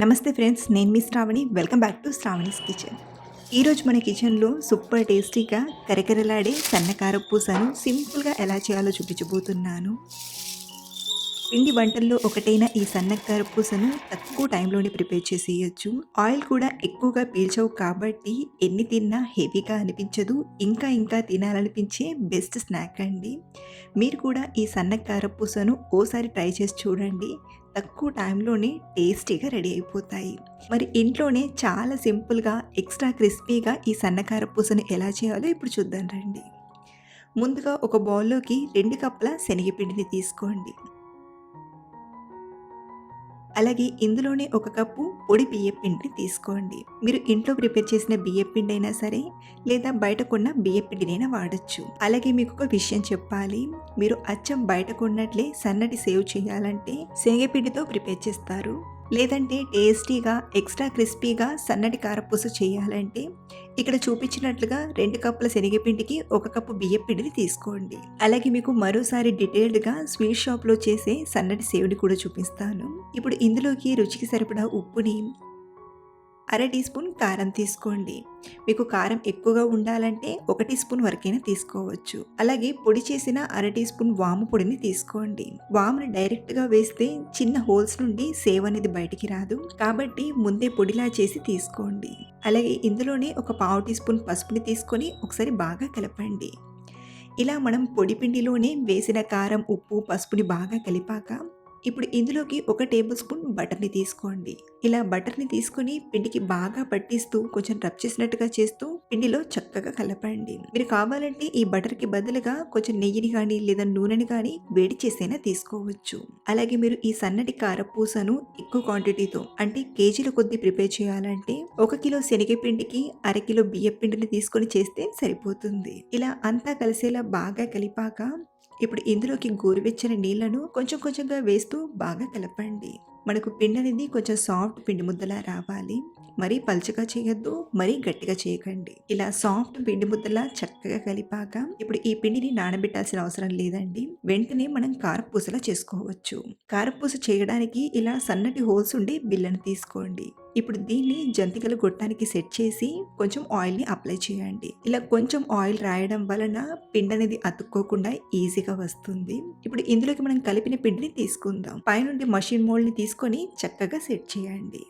నమస్తే ఫ్రెండ్స్, నేను మీ Sravani. Welcome back to Sravani's kitchen. ఈరోజు మన కిచెన్లో సూపర్ టేస్టీగా కరకరలాడే సన్నకార పూసను సింపుల్గా ఎలా చేయాలో చూపించబోతున్నాను. పిండి వంటల్లో ఒకటైన ఈ సన్నకార పూసను తక్కువ టైంలోనే ప్రిపేర్ చేసేయచ్చు. ఆయిల్ కూడా ఎక్కువగా పీల్చవు కాబట్టి ఎన్ని తిన్నా హెవీగా అనిపించదు. ఇంకా ఇంకా తినాలనిపించే బెస్ట్ స్నాక్ అండి. మీరు కూడా ఈ సన్నకార పూసను ఓసారి ట్రై చేసి చూడండి. తక్కువ టైంలోనే టేస్టీగా రెడీ అయిపోతాయి. మరి ఇంట్లోనే చాలా సింపుల్గా ఎక్స్ట్రా క్రిస్పీగా ఈ సన్నకార పూసను ఎలా చేయాలో ఇప్పుడు చూద్దాం రండి. ముందుగా ఒక బౌల్లోకి 2 కప్పుల శనగపిండిని తీసుకోండి. అలాగే ఇందులోనే 1 కప్పు పొడి బియ్యపిండిని తీసుకోండి. మీరు ఇంట్లో ప్రిపేర్ చేసిన బియ్యపిండి అయినా సరే, లేదా బయట కొన్న బియ్యపిండినైనా వాడచ్చు. అలాగే మీకు ఒక విషయం చెప్పాలి, మీరు అచ్చం బయట కొన్నట్లే సన్నటి సేవ్ చేయాలంటే శనగపిండితో ప్రిపేర్ చేస్తారు. లేదంటే టేస్టీగా ఎక్స్ట్రా క్రిస్పీగా సన్నటి కారపూస చేయాలంటే ఇక్కడ చూపించినట్లుగా 2 కప్పుల శనగపిండికి 1 కప్పు బియ్యపిండిని తీసుకోండి. అలాగే మీకు మరోసారి డీటెయిల్డ్గా స్వీట్ షాప్లో చేసే సన్నటి సేవ్ని కూడా చూపిస్తాను. ఇప్పుడు ఇందులోకి రుచికి సరిపడా ఉప్పుని, 1/2 టీ స్పూన్ కారం తీసుకోండి. మీకు కారం ఎక్కువగా ఉండాలంటే 1 టీ స్పూన్ వరకైనా తీసుకోవచ్చు. అలాగే పొడి చేసిన 1/2 టీ స్పూన్ వాము పొడిని తీసుకోండి. వాముని డైరెక్ట్గా వేస్తే చిన్న హోల్స్ నుండి సేవ్ అనేది బయటికి రాదు, కాబట్టి ముందే పొడిలా చేసి తీసుకోండి. అలాగే ఇందులోనే ఒక 1/2 టీ స్పూన్ పసుపుని తీసుకొని ఒకసారి బాగా కలపండి. ఇలా మనం పొడి పిండిలోనే వేసిన కారం, ఉప్పు, పసుపుని బాగా కలిపాక ఇప్పుడు ఇందులోకి 1 టేబుల్ స్పూన్ బటర్ని తీసుకోండి. ఇలా బటర్ని తీసుకొని పిండికి బాగా పట్టిస్తూ కొంచెం రబ్ చేసినట్టుగా చేస్తూ పిండిలో చక్కగా కలపండి. మీరు కావాలంటే ఈ బటర్కి బదులుగా కొంచెం నెయ్యిని కానీ లేదా నూనెని కానీ వేడి చేసైనా తీసుకోవచ్చు. అలాగే మీరు ఈ సన్నటి కారపూసను ఎక్కువ క్వాంటిటీతో అంటే కేజీల కొద్దీ ప్రిపేర్ చేయాలంటే 1 కిలో శనగపిండికి 1/2 కిలో బియ్య పిండిని తీసుకొని చేస్తే సరిపోతుంది. ఇలా అంతా కలిసేలా బాగా కలిపాక ఇప్పుడు ఇందులోకి గోరువెచ్చని నీళ్లను కొంచెం కొంచెంగా వేస్తూ బాగా కలపండి. మనకు పిండి అనేది కొంచెం సాఫ్ట్ పిండి ముద్దలా రావాలి. మరీ పల్చగా చేయొద్దు, మరీ గట్టిగా చేయకండి. ఇలా సాఫ్ట్ పిండి ముద్దలా చక్కగా కలిపాక ఇప్పుడు ఈ పిండిని నానబెట్టాల్సిన అవసరం లేదండి. వెంటనే మనం కారపూసలా చేసుకోవచ్చు. కారపూస చేయడానికి ఇలా సన్నటి హోల్స్ ఉండి బిళ్ళను తీసుకోండి. ఇప్పుడు దీన్ని జంతికలు గొట్టానికి సెట్ చేసి కొంచెం ఆయిల్ని అప్లై చేయండి. ఇలా కొంచెం ఆయిల్ రాయడం వలన పిండి అనేది అతుక్కోకుండా ఈజీగా వస్తుంది. ఇప్పుడు ఇందులోకి మనం కలిపిన పిండిని తీసుకుందాం. పైనుండి మషిన్ మోల్డ్ని తీసుకొని చక్కగా సెట్ చేయండి.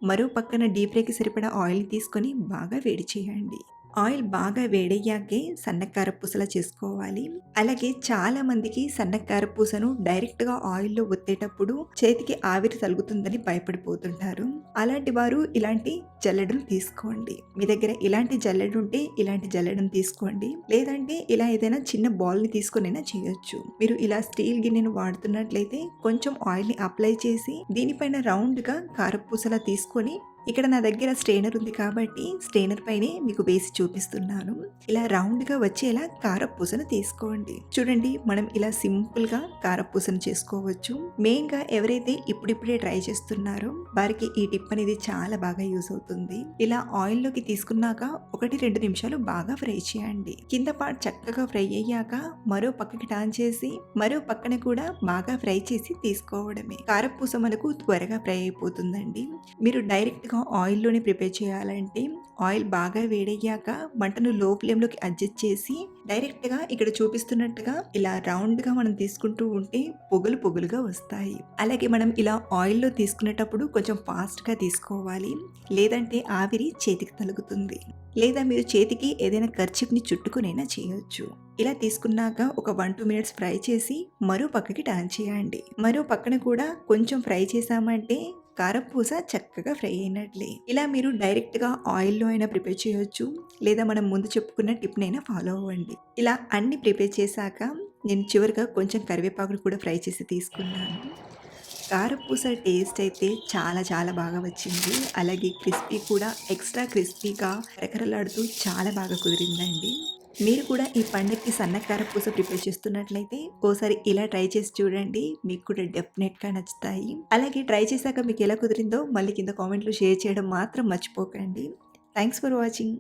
మరో పక్కన డీప్ ఫ్రైకి సరిపడా ఆయిల్ తీసుకొని బాగా వేడి చేయండి. ఆయిల్ బాగా వేడయ్యాకే సన్నకార పూసలా చేసుకోవాలి. అలాగే చాలా మందికి సన్నకార పూసను డైరెక్ట్గా ఆయిల్లో ఒత్తేటప్పుడు చేతికి ఆవిరి తగులుతుందని భయపడిపోతుంటారు. అలాంటి వారు ఇలాంటి జల్లెడను తీసుకోండి. మీ దగ్గర ఇలాంటి జల్లెడ ఉంటే ఇలాంటి జల్లెడను తీసుకోండి. లేదంటే ఇలా ఏదైనా చిన్న బాల్ని తీసుకొనైనా చేయొచ్చు. మీరు ఇలా స్టీల్ గిన్నెను వాడుతున్నట్లయితే కొంచెం ఆయిల్ని అప్లై చేసి దీనిపైన రౌండ్గా కారపూసలా తీసుకొని ఇక్కడ నా దగ్గర స్ట్రెయినర్ ఉంది కాబట్టి స్ట్రెయినర్ పైనే మీకు వేసి చూపిస్తున్నాను. ఇలా రౌండ్గా వచ్చేలా కారపూసను తీసుకోండి. చూడండి, మనం ఇలా సింపుల్గా కారపూసను చేసుకోవచ్చు. మెయిన్గా ఎవరైతే ఇప్పుడిప్పుడే ట్రై చేస్తున్నారో వారికి ఈ టిప్ అనేది చాలా బాగా యూస్ అవుతుంది. ఇలా ఆయిల్లోకి తీసుకున్నాక 1-2 నిమిషాలు బాగా ఫ్రై చేయండి. కింద పార్ట్ చక్కగా ఫ్రై అయ్యాక మరో పక్కకి టర్న్ చేసి మరో పక్కన కూడా బాగా ఫ్రై చేసి తీసుకోవడమే. కారపూస మనకు త్వరగా ఫ్రై అయిపోతుందండి. మీరు డైరెక్ట్గా ఆయిల్లోనే ప్రిపేర్ చేయాలంటే ఆయిల్ బాగా వేడయ్యాక మంటను లో ఫ్లేమ్లోకి అడ్జస్ట్ చేసి డైరెక్ట్గా ఇక్కడ చూపిస్తున్నట్టుగా ఇలా రౌండ్గా మనం తీసుకుంటూ ఉంటే పొగలు పొగలుగా వస్తాయి. అలాగే మనం ఇలా ఆయిల్లో తీసుకునేటప్పుడు కొంచెం ఫాస్ట్గా తీసుకోవాలి, లేదంటే ఆవిరి చేతికి తగులుతుంది. లేదా మీరు చేతికి ఏదైనా కర్చీఫ్ని చుట్టుకునైనా చేయొచ్చు. ఇలా తీసుకున్నాక ఒక 1-2 మినిట్స్ ఫ్రై చేసి మరో పక్కకి టర్న్ చేయండి. మరో పక్కన కూడా కొంచెం ఫ్రై చేసామంటే కారపూస చక్కగా ఫ్రై అయినట్లే. ఇలా మీరు డైరెక్ట్గా ఆయిల్లో అయినా ప్రిపేర్ చేయొచ్చు, లేదా మనం ముందు చెప్పుకున్న టిప్నైనా ఫాలో అవ్వండి. ఇలా అన్ని ప్రిపేర్ చేశాక నేను చివరిగా కొంచెం కరివేపాకును కూడా ఫ్రై చేసి తీసుకున్నాను. కారపూస టేస్ట్ అయితే చాలా చాలా బాగా వచ్చింది. అలాగే క్రిస్పీ కూడా ఎక్స్ట్రా క్రిస్పీగా కరకరలాడుతూ చాలా బాగా కుదిరిందండి. మీరు కూడా ఈ పండగకి సన్నకారపూస ప్రిపేర్ చేస్తున్నట్లయితే ఓసారి ఇలా ట్రై చేసి చూడండి. మీకు కూడా డెఫినెట్గా నచ్చుతాయి. అలాగే ట్రై చేశాక మీకు ఎలా కుదిరిందో మళ్ళీ కింద కామెంట్లో షేర్ చేయడం మాత్రం మర్చిపోకండి. Thanks for watching.